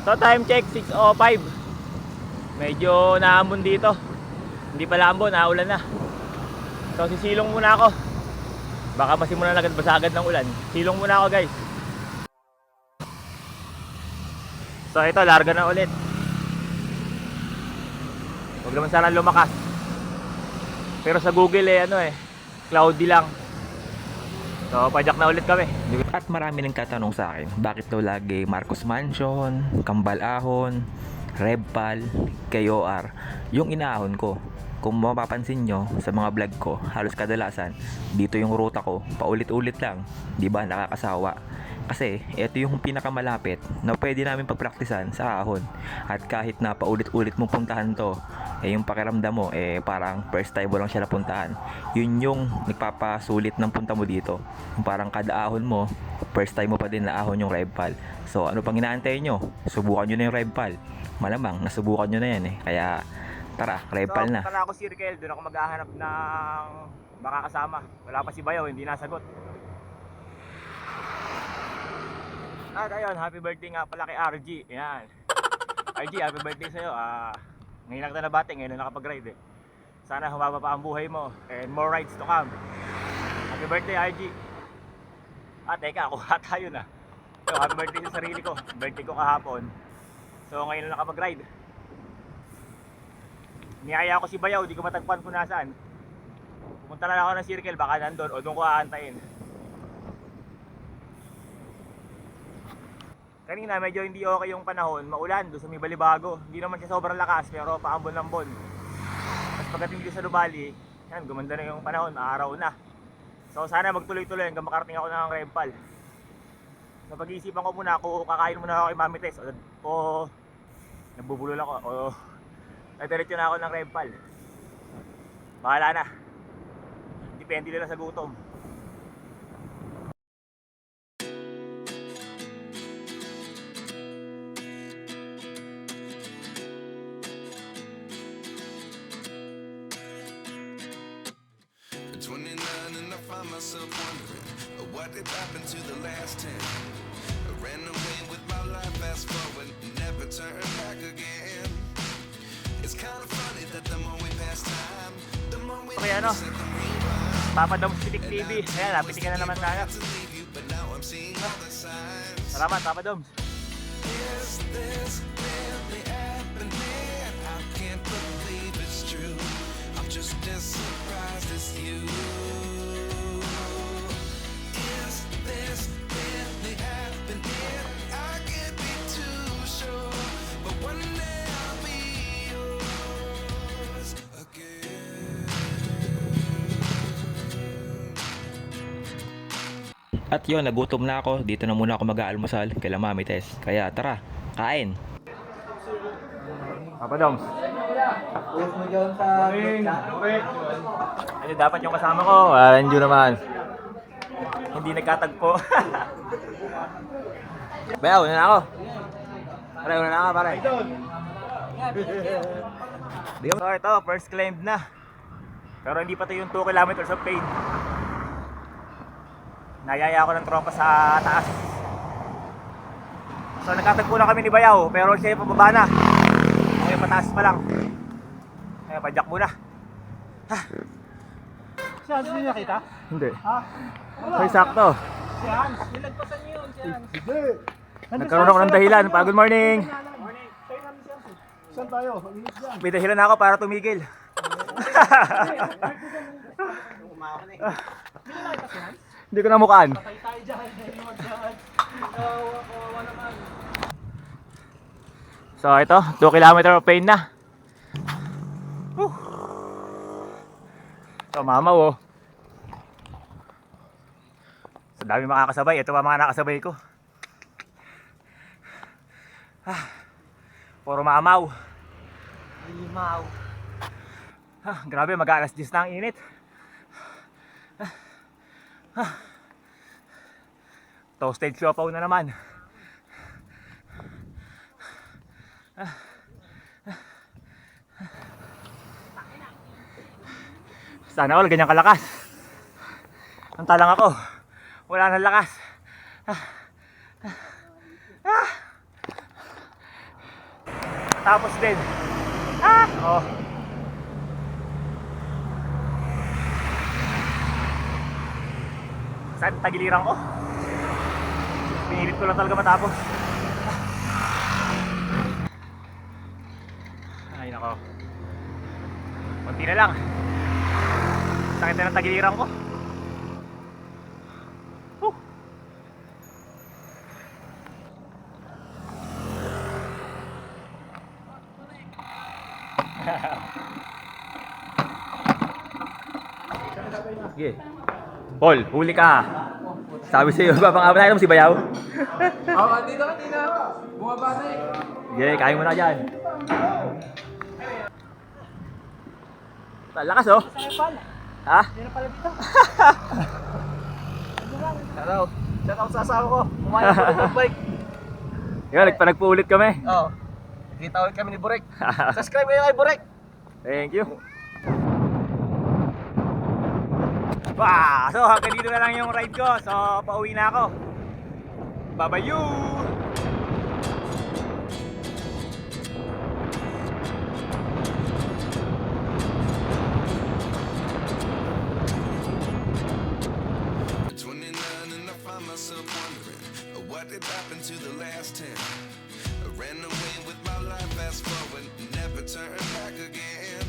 So time check 6:05. Medyo naambon dito. Hindi pala ambon, naulan na. So sisilong muna ako. Baka masimulan agad basagad ng ulan. Silong muna ako guys. So ito, larga na ulit. Huwag naman sana lumakas. Pero sa Google cloudy lang. So pajak na ulit kami. At marami nang tatanong sa akin, bakit daw lagi Marcos Mansion, Kambal Ahon, Rebpal, KOR yung inaahon ko. Kung mapapansin nyo sa mga vlog ko, halos kadalasan dito yung ruta ko, paulit-ulit lang, di ba, nakakasawa. Kasi ito yung pinakamalapit na pwede namin pagpraktisan sa ahon. At kahit na paulit-ulit mong puntahan to, yung pakiramdam mo parang first time mo lang siya napuntahan. Yun yung nagpapasulit ng punta mo dito. Yung parang kada ahon mo, first time mo pa din na ahon yung Rebpal. So ano pang inaantay nyo? Subukan nyo na yung Rebpal. Malamang nasubukan nyo na yan Kaya tara, Rebpal na. So punta na ako circle, doon ako maghahanap ng makakasama. Wala pa si Bayaw, hindi nasagot. At ayun, happy birthday nga pala kay RG. Yan. RG, happy birthday sa'yo. Ngayon lang na nabate, ngayon na nakapag-ride Sana humaba pa ang buhay mo and more rides to come. Happy birthday RG. Teka, kuha tayo na. So, happy birthday sa sarili ko. Birthday ko kahapon. So ngayon na nakapag-ride. Niyaya ko si Bayaw, di ko matagpuan kung nasaan. Pumunta na lang ako ng circle, baka nandun o doon ko aantayin. Kanina medyo hindi okay yung panahon, maulan doon sa may Balibago. Hindi naman siya sobrang lakas pero paambon-ambon. Tapos pagdating dito sa Nubali, yan, gumanda na yung panahon, araw na. So sana magtuloy-tuloy hanggang makarating ako ng Rebpal. So pag-iisipan ko muna kung kakain muna ako kay Mami Tess o nabubulol ako o nadiretso na ako ng Rebpal. Bahala na. Depende nila sa gutom. At 29 and I find myself wondering what did happen to the last 10. I ran away with my life, fast forward, never turn back again. It's kind of funny that the more we pass time, the more we Okay, Papa Doms Pitik TV. Ayan, napitikan na naman tayo. Salamat, Papa Doms. Is this really happening? I can't believe it's true. I'm just as surprised as you. Is this really happening? I can't be too sure, but one day I'll be yours again. At yun, nagutom na ako. Dito na muna ako mag-aalmusal kay Mami Tess. Kaya tara, kain. Papa Doms. Post mo dyan sa Ano dapat yung kasama ko? Andyo naman. Hindi nagkatagpo. Bayaw, una na ako. Pare, una na ako, pare. So ito, first claimed na. Pero hindi pa ito yung 2 kilometers of pain. Nayaya ako ng tropa sa taas. So nagkatagpo na kami ni Bayaw, pero siya yung pababa na. Ngayon pataas pa lang. Ngayon padyak muna. Si Hans din nakita? Hindi. Ha? May sakto. Si Hans, nilagpasan niyo yun, si Hans. Hindi. Nagkaroon ako ng dahilan. Good morning. Morning. Tayo namin si Hans. Saan tayo? Malinis dyan. May dahilan na ako para tumigil. Hindi ko na mukhaan. Patay tayo dyan. Kawawa naman. So ito, 2 kilometer of pain na. So mamaw Sa dami makakasabay, ito pa mga nakasabay ko. Puro mamaw. Limaw. Grabe, mag-alas 10 na ang init. Toasted siopaw na naman. Sana all ganyan kalakas. Ang talang ako, wala nang lakas. Tapos din. Ah! Oh. Saan tagiliran ko? Pinilit ko lang talaga matapos. Ay nako. Kunti na lang. Sakit na ng tagiliran ko. Whew. Sige. Paul, huli ka. Sabi sa'yo, babang-abang tayo mo si Bayaw. Oo, dito kanina. Bumaba na eh. Sige, kain mo na dyan. Lakas oh. Ha? Shoutout. Shoutout sa asawa ko. Kumain ko ng bike. Yun, nagpa-nagpuulit kami. Oo. Nakita ulit kami ni Burek. Subscribe kayo kay Burek. Thank you. Wow! So hanggang dito na lang yung ride ko. So pauwi na ako. Babayu! At 29 and I find myself wondering what did happen to the last 10. I ran away with my life, fast forward, never turn back again.